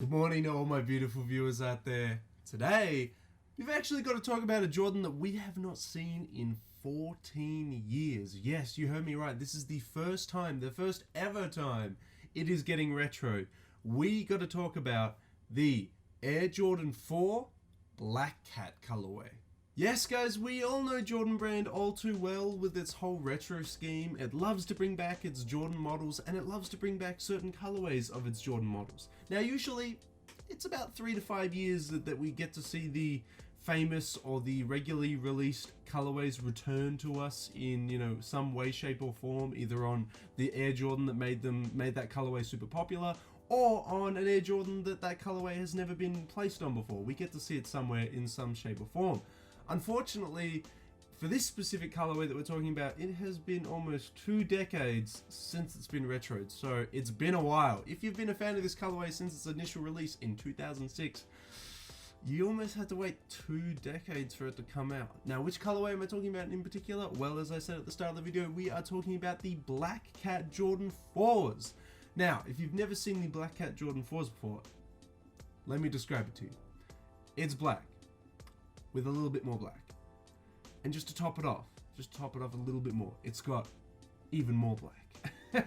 Good morning to all my beautiful viewers out there. Today, we've actually got to talk about a Jordan that we have not seen in 14 years. Yes, you heard me right. This is the first time, the first ever time it is getting retro. We got to talk about the Air Jordan 4 Black Cat colorway. Yes, guys, we all know Jordan Brand all too well with its whole retro scheme. It loves to bring back its Jordan models, and it loves to bring back certain colorways of its Jordan models. Now, usually, it's about 3 to 5 years that we get to see the famous or the regularly released colorways return to us in, some way, shape, or form, either on the Air Jordan that made that colorway super popular, or on an Air Jordan that colorway has never been placed on before. We get to see it somewhere in some shape or form. Unfortunately, for this specific colorway that we're talking about, it has been almost 2 decades since it's been retroed, so it's been a while. If you've been a fan of this colorway since its initial release in 2006, you almost had to wait 2 decades for it to come out. Now, which colorway am I talking about in particular? Well, as I said at the start of the video, we are talking about the Black Cat Jordan 4s. Now, if you've never seen the Black Cat Jordan 4s before, let me describe it to you. It's black, with a little bit more black. And just to top it off a little bit more, it's got even more black.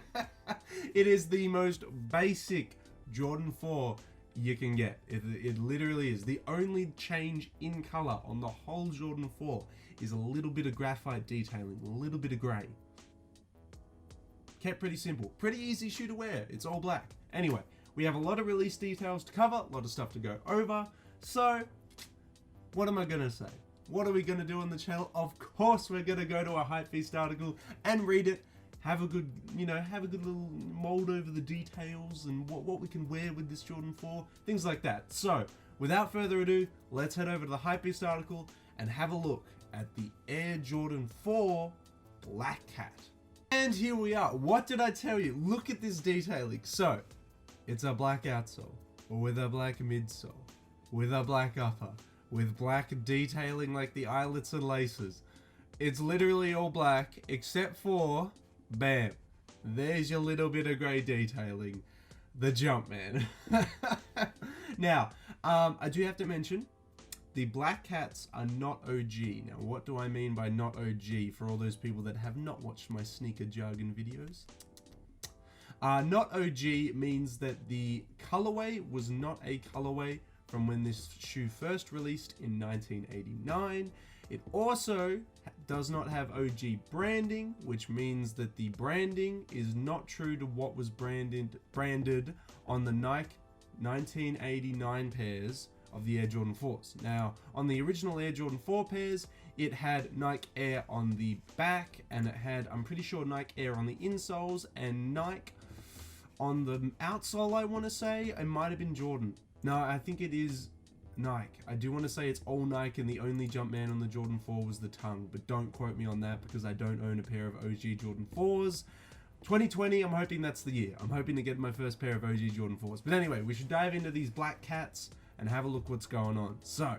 It is the most basic Jordan 4 you can get. It literally is. The only change in color on the whole Jordan 4 is a little bit of graphite detailing, a little bit of gray. Kept pretty simple. Pretty easy shoe to wear. It's all black. Anyway, we have a lot of release details to cover, a lot of stuff to go over. So, what am I gonna say? What are we gonna do on the channel? Of course we're gonna go to a Hypebeast article and read it, have a good little mold over the details and what we can wear with this Jordan 4, things like that. So, without further ado, let's head over to the Hypebeast article and have a look at the Air Jordan 4 Black Cat. And here we are. What did I tell you? Look at this detailing. So, it's a black outsole with a black midsole with a black upper, with black detailing like the eyelets and laces. It's literally all black, except for, bam, there's your little bit of grey detailing. The Jumpman. Now, I do have to mention, the Black Cats are not OG. Now, what do I mean by not OG for all those people that have not watched my sneaker jargon videos? Not OG means that the colorway was not a colorway from when this shoe first released in 1989. It also does not have OG branding, which means that the branding is not true to what was branded on the Nike 1989 pairs of the Air Jordan 4s. Now, on the original Air Jordan 4 pairs, it had Nike Air on the back, and it had, I'm pretty sure, Nike Air on the insoles, and Nike on the outsole, I want to say. It might have been Jordan. No, I think it is Nike. I do want to say it's all Nike, and the only Jumpman on the Jordan 4 was the tongue, but don't quote me on that because I don't own a pair of OG Jordan 4s. 2020, I'm hoping that's the year. I'm hoping to get my first pair of OG Jordan 4s. But anyway, we should dive into these Black Cats and have a look what's going on. So,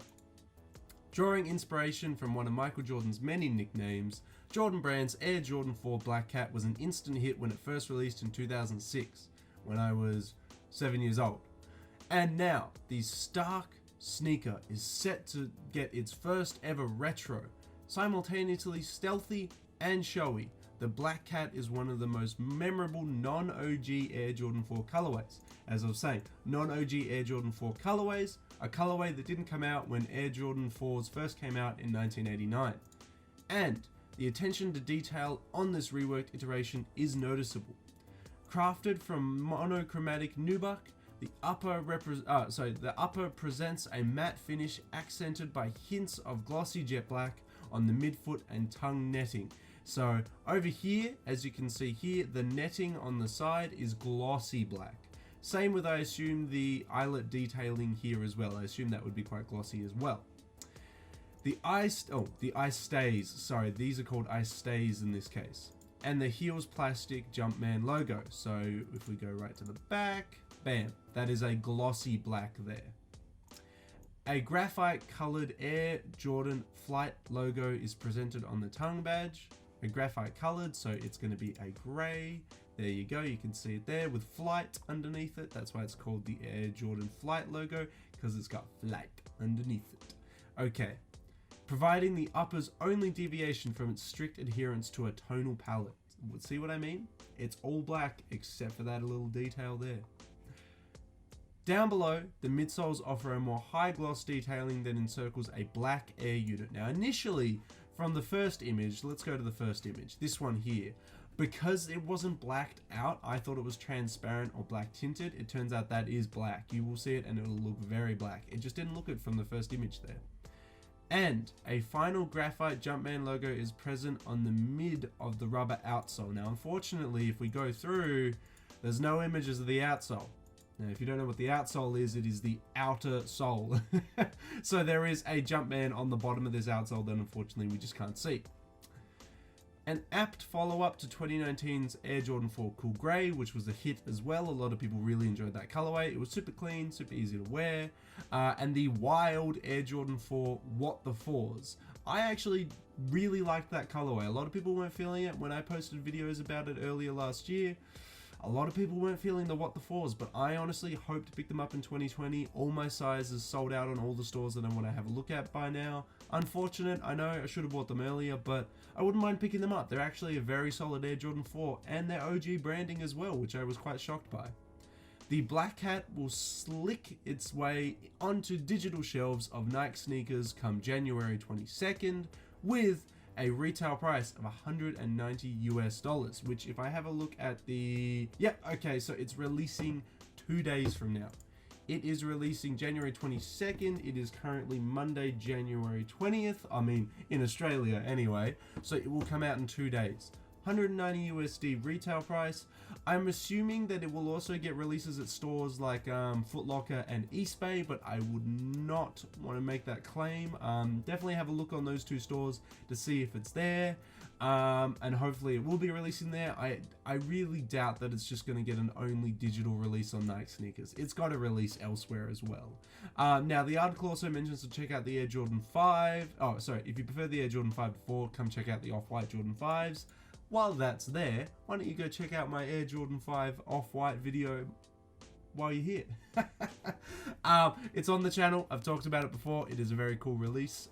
drawing inspiration from one of Michael Jordan's many nicknames, Jordan Brand's Air Jordan 4 Black Cat was an instant hit when it first released in 2006, when I was 7 years old. And now, the stark sneaker is set to get its first ever retro, simultaneously stealthy and showy. The Black Cat is one of the most memorable non-OG Air Jordan 4 colorways. As I was saying, non-OG Air Jordan 4 colorways, a colorway that didn't come out when Air Jordan 4s first came out in 1989. And the attention to detail on this reworked iteration is noticeable. Crafted from monochromatic nubuck, the upper presents a matte finish accented by hints of glossy jet black on the midfoot and tongue netting. So over here, as you can see here, the netting on the side is glossy black. Same with, I assume, the eyelet detailing here as well. I assume that would be quite glossy as well. The eye stays. Sorry, these are called eye stays in this case. And the heels plastic Jumpman logo. So if we go right to the back, bam, that is a glossy black there. A graphite colored Air Jordan Flight logo is presented on the tongue badge. A graphite colored, so it's going to be a gray. There you go, you can see it there with flight underneath it. That's why it's called the Air Jordan Flight logo, because it's got flight underneath it. Okay, providing the upper's only deviation from its strict adherence to a tonal palette. See what I mean? It's all black except for that little detail there. Down below, the midsoles offer a more high gloss detailing that encircles a black air unit. Now initially, from the first image, let's go to the first image, this one here. Because it wasn't blacked out, I thought it was transparent or black tinted. It turns out that is black. You will see it and it will look very black. It just didn't look it from the first image there. And a final graphite Jumpman logo is present on the mid of the rubber outsole. Now unfortunately, if we go through, there's no images of the outsole. Now, if you don't know what the outsole is, it is the outer sole. So there is a Jumpman on the bottom of this outsole that unfortunately we just can't see. An apt follow-up to 2019's Air Jordan 4 Cool Grey, which was a hit as well. A lot of people really enjoyed that colorway. It was super clean, super easy to wear. And the wild Air Jordan 4 What the Fours. I actually really liked that colorway. A lot of people weren't feeling it when I posted videos about it earlier last year. A lot of people weren't feeling the What the Fours, but I honestly hope to pick them up in 2020. All my sizes sold out on all the stores that I want to have a look at by now. Unfortunate, I know I should have bought them earlier, but I wouldn't mind picking them up. They're actually a very solid Air Jordan 4, and their OG branding as well, which I was quite shocked by. The Black Hat will slick its way onto digital shelves of Nike sneakers come January 22nd, with a retail price of $190 US, which if I have a look at the, okay, so it's releasing 2 days from now. It is releasing January 22nd. It is currently Monday, January 20th. I mean, in Australia anyway. So it will come out in 2 days. 190 USD retail price. I'm assuming that it will also get releases at stores like Foot Locker and Eastbay, but I would not want to make that claim. Definitely have a look on those two stores to see if it's there. And hopefully it will be releasing there. I really doubt that it's just going to get an only digital release on Nike sneakers. It's got to release elsewhere as well. Now the article also mentions to check out the Air Jordan 5. Oh, sorry, if you prefer the Air Jordan 5 to 4, come check out the Off-White Jordan 5s. While that's there, why don't you go check out my Air Jordan 5 Off-White video while you're here. It's on the channel. I've talked about it before. It is a very cool release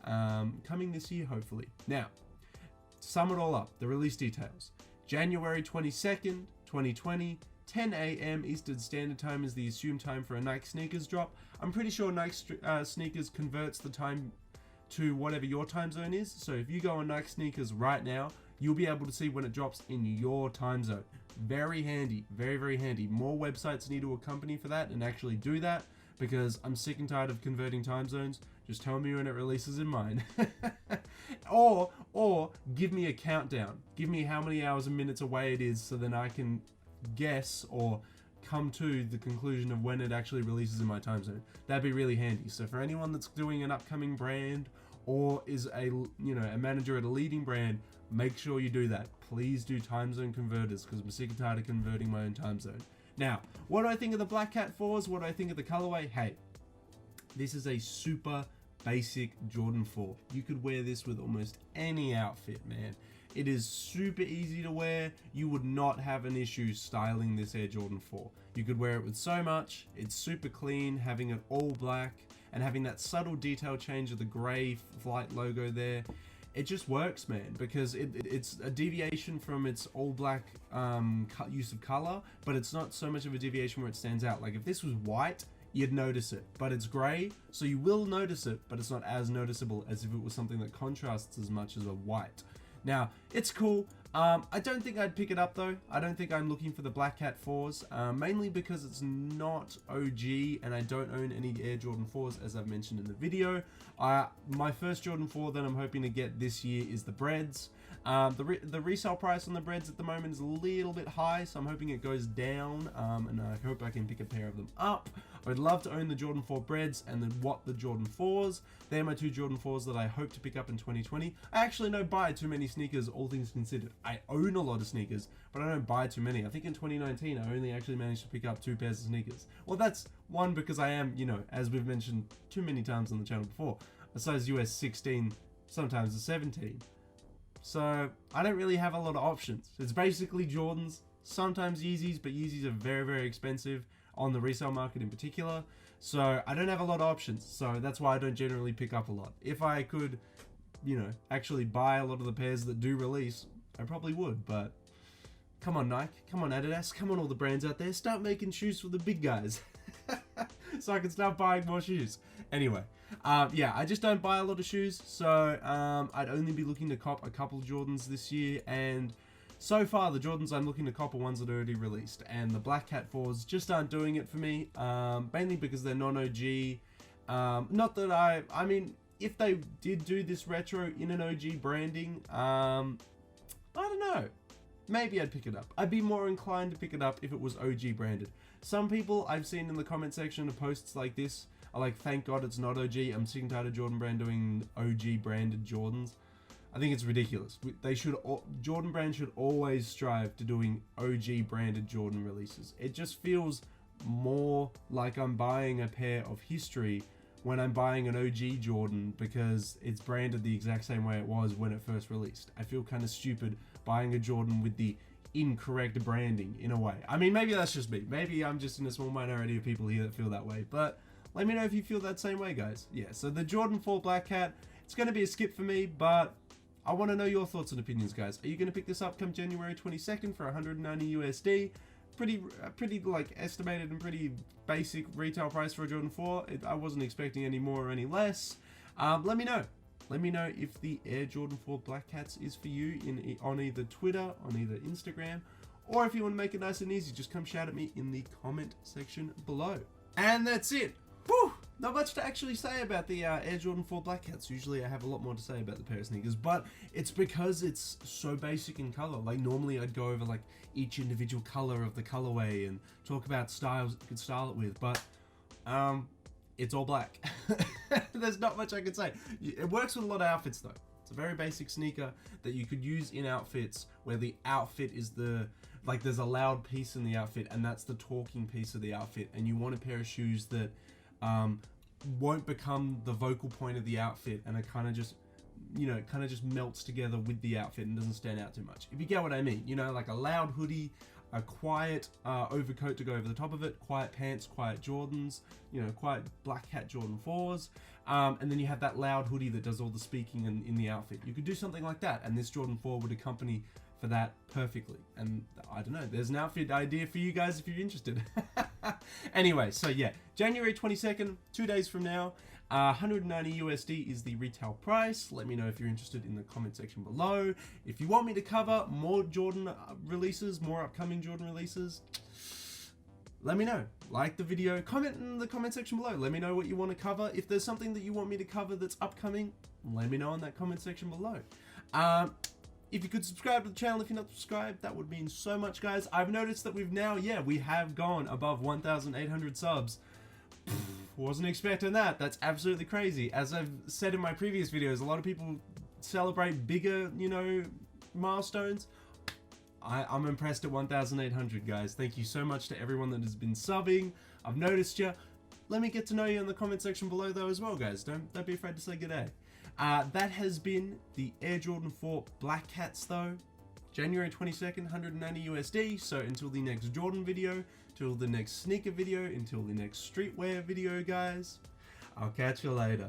coming this year, hopefully. Now, to sum it all up, the release details. January 22nd, 2020, 10 a.m. Eastern Standard Time is the assumed time for a Nike sneakers drop. I'm pretty sure Nike sneakers converts the time to whatever your time zone is. So if you go on Nike sneakers right now, you'll be able to see when it drops in your time zone. Very handy, very, very handy. More websites need to accompany for that and actually do that, because I'm sick and tired of converting time zones. Just tell me when it releases in mine. or give me a countdown. Give me how many hours and minutes away it is, so then I can guess or come to the conclusion of when it actually releases in my time zone. That'd be really handy. So for anyone that's doing an upcoming brand or is a manager at a leading brand, make sure you do that. Please do time zone converters, because I'm sick and tired of converting my own time zone. Now, what do I think of the Black Cat 4s? What do I think of the colorway? Hey, this is a super basic Jordan 4. You could wear this with almost any outfit, man. It is super easy to wear. You would not have an issue styling this Air Jordan 4. You could wear it with so much. It's super clean, having it all black and having that subtle detail change of the gray flight logo there. It just works, man, because it's a deviation from its all black use of color, but it's not so much of a deviation where it stands out. Like if this was white, you'd notice it, but it's gray, so you will notice it, but it's not as noticeable as if it was something that contrasts as much as a white. Now, it's cool. I don't think I'd pick it up though. I don't think I'm looking for the Black Cat 4s, mainly because it's not OG and I don't own any Air Jordan 4s, as I've mentioned in the video. My first Jordan 4 that I'm hoping to get this year is the Breads. The resale price on the Breads at the moment is a little bit high, so I'm hoping it goes down, and I hope I can pick a pair of them up. I'd love to own the Jordan 4 Breads and the Jordan 4s. They're my two Jordan 4s that I hope to pick up in 2020. I actually don't buy too many sneakers, all things considered. I own a lot of sneakers, but I don't buy too many. I think in 2019, I only actually managed to pick up 2 pairs of sneakers. Well, that's one because I am, as we've mentioned too many times on the channel before, a size US 16, sometimes a 17. So I don't really have a lot of options. It's basically Jordans, sometimes Yeezys, but Yeezys are very, very expensive on the resale market in particular. So I don't have a lot of options. So that's why I don't generally pick up a lot. If I could, you know, actually buy a lot of the pairs that do release, I probably would. But come on, Nike. Come on, Adidas. Come on, all the brands out there. Start making shoes for the big guys. So I can start buying more shoes. Anyway, yeah, I just don't buy a lot of shoes. So I'd only be looking to cop a couple Jordans this year. And so far, the Jordans I'm looking to cop are ones that are already released. And the Black Cat 4s just aren't doing it for me. Mainly because they're non-OG. Not that I mean, if they did do this retro in an OG branding, I don't know. Maybe I'd pick it up. I'd be more inclined to pick it up if it was OG branded. Some people I've seen in the comment section of posts like this are like, thank God it's not OG. I'm sick and tired of Jordan Brand doing OG branded Jordans. I think it's ridiculous. Jordan Brand should always strive to doing OG branded Jordan releases. It just feels more like I'm buying a pair of history when I'm buying an OG Jordan because it's branded the exact same way it was when it first released. I feel kind of stupid buying a Jordan with the incorrect branding in a way. I mean, maybe that's just me. Maybe I'm just in a small minority of people here that feel that way, but let me know if you feel that same way, guys. Yeah, so the Jordan 4 Black Cat, it's going to be a skip for me, but I want to know your thoughts and opinions, guys. Are you going to pick this up come January 22nd for 190 USD? Pretty like estimated and pretty basic retail price for a Jordan 4. I wasn't expecting any more or any less. Let me know. Let me know if the Air Jordan 4 Black Cats is for you on either Twitter, on either Instagram, or if you want to make it nice and easy, just come shout at me in the comment section below. And that's it. Whew! Not much to actually say about the Air Jordan 4 Black Cats. Usually I have a lot more to say about the pair of sneakers, but it's because it's so basic in color. Like normally I'd go over like each individual color of the colorway and talk about styles you could style it with, but it's all black. There's not much I could say. It works with a lot of outfits though. It's a very basic sneaker that you could use in outfits where the outfit is like there's a loud piece in the outfit and that's the talking piece of the outfit, and you want a pair of shoes that won't become the vocal point of the outfit and it kind of just, you know, kind of just melts together with the outfit and doesn't stand out too much. If you get what I mean, you know, like a loud hoodie, a quiet overcoat to go over the top of it, quiet pants, quiet Jordans, you know, quiet Black Cat Jordan 4s, and then you have that loud hoodie that does all the speaking in the outfit. You could do something like that, and this Jordan 4 would accompany for that perfectly. And I don't know, there's an outfit idea for you guys if you're interested. Anyway, so yeah, January 22nd, 2 days from now, 190 USD is the retail price. Let me know if you're interested in the comment section below. If you want me to cover more Jordan releases, more upcoming Jordan releases, let me know. Like the video, comment in the comment section below. Let me know what you want to cover. If there's something that you want me to cover that's upcoming, let me know in that comment section below. If you could subscribe to the channel if you're not subscribed, that would mean so much, guys. I've noticed that we have gone above 1,800 subs. Wasn't expecting that. That's absolutely crazy. As I've said in my previous videos, a lot of people celebrate bigger, you know, milestones. I'm impressed at 1,800, guys. Thank you so much to everyone that has been subbing. I've noticed you. Let me get to know you in the comment section below though as well, guys. Don't be afraid to say good day. That has been the Air Jordan 4 Black Cats though. January 22nd, 190 USD. So until the next Jordan video, till the next sneaker video, until the next streetwear video, guys, I'll catch you later.